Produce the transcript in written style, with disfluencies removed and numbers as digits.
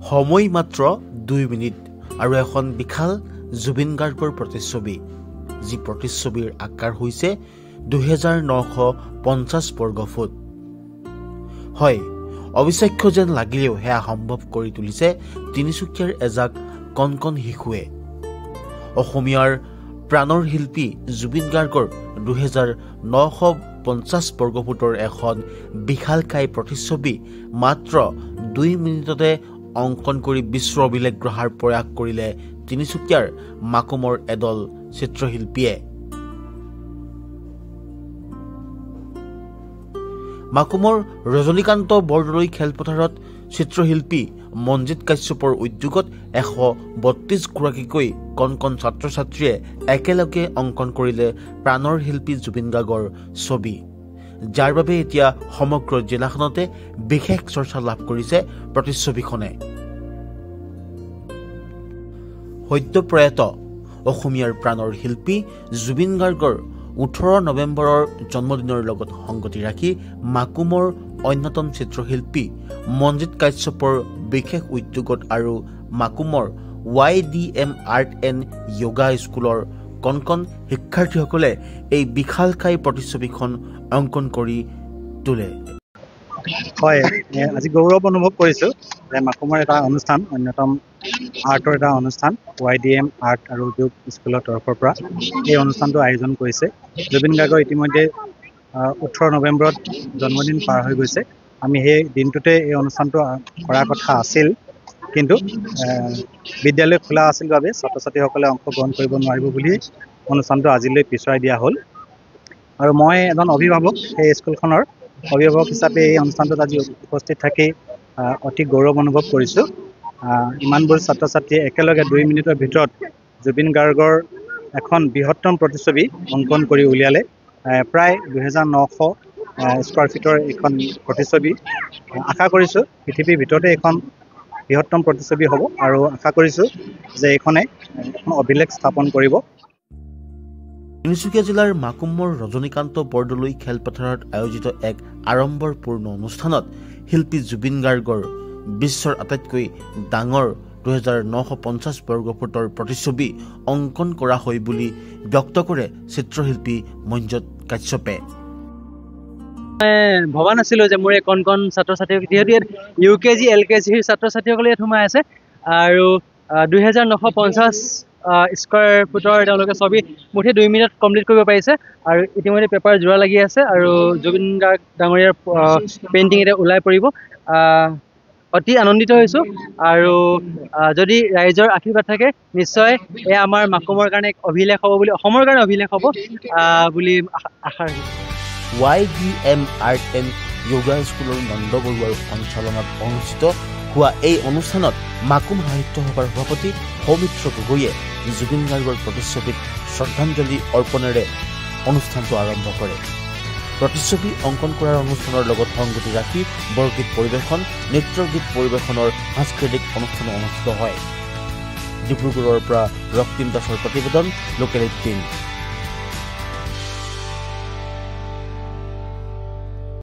সময় মাত্ৰ 2 মিনিট আৰু এখন বিশাল জুবিন গাৰ্গৰ প্ৰতিচ্ছবি যি প্ৰতিচ্ছবিৰ আকাৰ হৈছে 2950 বৰ্গ ফুট হয় অবিশ্বাস্য যেন লাগিলেও হেয়া সম্ভৱ কৰি তুলিছে তিনিচুকীয়াৰ এজাক কণকণ শিশুৱে অসমীয়াৰ প্ৰাণৰ শিল্পী জুবিন গাৰ্গৰ 2950 বৰ্গ ফুটৰ এখন বিশালকায় প্ৰতিচ্ছবি মাত্ৰ 2 মিনিটতে অংকন কৰি বিশ্ব অভিলেখ গঢ়াৰ প্ৰয়াস কৰিলে তিনিচুকীয়াৰ মাকুমৰ এদল চিত্ৰশিল্পীয়ে মাকুমৰ ৰজনীকান্ত বৰদলৈ খেলপথাৰত চিত্ৰশিল্পী মঞ্জিত কাশ্যপৰ উদ্যোগত 132 গৰাকীকৈ কণকণ ছাত্ৰ-ছাত্ৰীয়ে একেলগে অংকন কৰিলে প্ৰাণৰ শিল্পী জুবিন গাৰ্গৰ ছবি যাৰ বাবে এতিয়া সমগ্ৰ জিলাখনতে বিশেষ চৰ্চা লাভ কৰিছে প্ৰতিচ্ছবিখনে সদ্যপ্ৰয়াত অসমীয়াৰ প্ৰাণৰ শিল্পী জুবিন গাৰ্গৰ 18 নৱেম্বৰৰ জন্মদিনৰ লগত সংগতি ৰাখি মাকুমৰ অন্যতম চিত্ৰশিল্পী মঞ্জিত কাশ্যপৰ বিশেষ উদ্যোগত আৰু মাকুমৰ YDM আৰ্ট এণ্ড য়োগা স্কুলৰ কণকণ শিক্ষাৰ্থীসকলে এই বিশালকায় প্ৰতিচ্ছবিখন অংকন কৰি তোলে হয় আজি গৌৰৱ অনুভৱ কৰিছোঁ যে মাকুমৰ এটা অনুষ্ঠান অন্যতম আৰ্টৰ এটা অনুষ্ঠান YDM আৰ্ট আৰু উদ্যোগ স্কুলৰ তৰফৰ পৰা এই অনুষ্ঠানটো আয়োজন কৰিছে জুবিন গাৰ্গৰ ইতিমধ্যে 18 নৱেম্বৰত জন্মদিন পাৰ হৈ গৈছে আমি সেই দিনটোতে এই অনুষ্ঠানটো কৰাৰ কথা আছিল কিন্তু বিদ্যালয় খোলা আছিল বাবে ছাত্ৰ-ছাত্ৰীসকলে অংশগ্ৰহণ কৰিব নোৱাৰিব বুলি অনুষ্ঠানটো আজিলৈ পিছুৱাই দিয়া হ'ল আৰু মই এজন অভিভাৱক এই স্কুলখনৰ অভিভাৱক হিচাপে এই অনুষ্ঠানটোত আজি উপস্থিত থাকি অতি গৌৰৱ অনুভৱ কৰিছোঁ ইমানবোৰ ছাত্ৰ-ছাত্ৰীয়ে একেলগে 2 মিনিটৰ ভিতৰত জুবিন গাৰ্গৰ এখন বৃহত্তম প্ৰতিচ্ছবি অংকন কৰি উলিয়ালে প্ৰায় 2900 স্কোৱাৰ ফিটৰ এখন প্ৰতিচ্ছবি আশা কৰিছোঁ পৃথিৱীৰ ভিতৰতে এখন বৃহত্তম প্ৰতিচ্ছবি হ'ব আৰু আশা কৰিছোঁ যে এইখনে অভিলেখ স্থাপন কৰিব তিনিচুকীয়া জিলাৰ মাকুমৰ ৰজনীকান্ত বৰদলৈ খেলপথাৰত আয়োজিত এক আড়ম্বৰপূৰ্ণ অনুষ্ঠানত শিল্পী জুবিন গাৰ্গৰ বিশ্বৰ আটাইতকৈ ডাঙৰ 2950 বৰ্গ ফুটৰ প্ৰতিচ্ছবি অংকন কৰা হয় বুলি ব্যক্ত কৰে চিত্ৰশিল্পী মঞ্জিত কাশ্যপে ভবা নাছিলোঁ যে মোৰ এই কণকণ ছাত্ৰ-ছাত্ৰী যিহেতু UKG LKGৰ ছাত্ৰ-ছাত্ৰীসকলে ইয়াত সোমাই আছে আৰু 2950 স্কোৱাৰ ফুটৰ তেওঁলোকে ছবি মুঠে 2 মিনিট কমপ্লিট কৰিব পাৰিছে আৰু ইতিমধ্যে পেপাৰ জোৰা লাগি আছে আৰু জুবিন গাৰ্গ ডাঙৰীয়াৰ পেইণ্টিং এতিয়া ওলাই পৰিব অতি আনন্দিত হৈছোঁ আৰু যদি ৰাইজৰ আশীৰ্বাদ থাকে নিশ্চয় এয়া আমাৰ মাকুমৰ কাৰণে এক অভিলেখ হ'ব বুলি অসমৰ কাৰণে অভিলেখ হ'ব বুলি আশা ৰাখিছোঁ YDM আৰ্ট এণ্ড য়োগা স্কুলৰ নন্দ বৰুৱাৰ সঞ্চালনাত অনুষ্ঠিত হোৱা এই অনুষ্ঠানত মাকুম সাহিত্য সভাৰ সভাপতি সৌমিত্ৰ গগৈয়ে জুবিন গাৰ্গৰ প্ৰতিচ্ছবিত শ্ৰদ্ধাঞ্জলি অৰ্পণেৰে অনুষ্ঠানটো আৰম্ভ কৰে প্ৰতিচ্ছবি অংকন কৰাৰ অনুষ্ঠানৰ লগত সংগতি ৰাখি বৰগীত পৰিৱেশন নৃত্যগীত পৰিৱেশনৰ সাংস্কৃতিক অনুষ্ঠান অনুষ্ঠিত হয় ডিব্ৰুগড়ৰ পৰা ৰক্তিম দাসৰ প্ৰতিবেদন লোকেল 18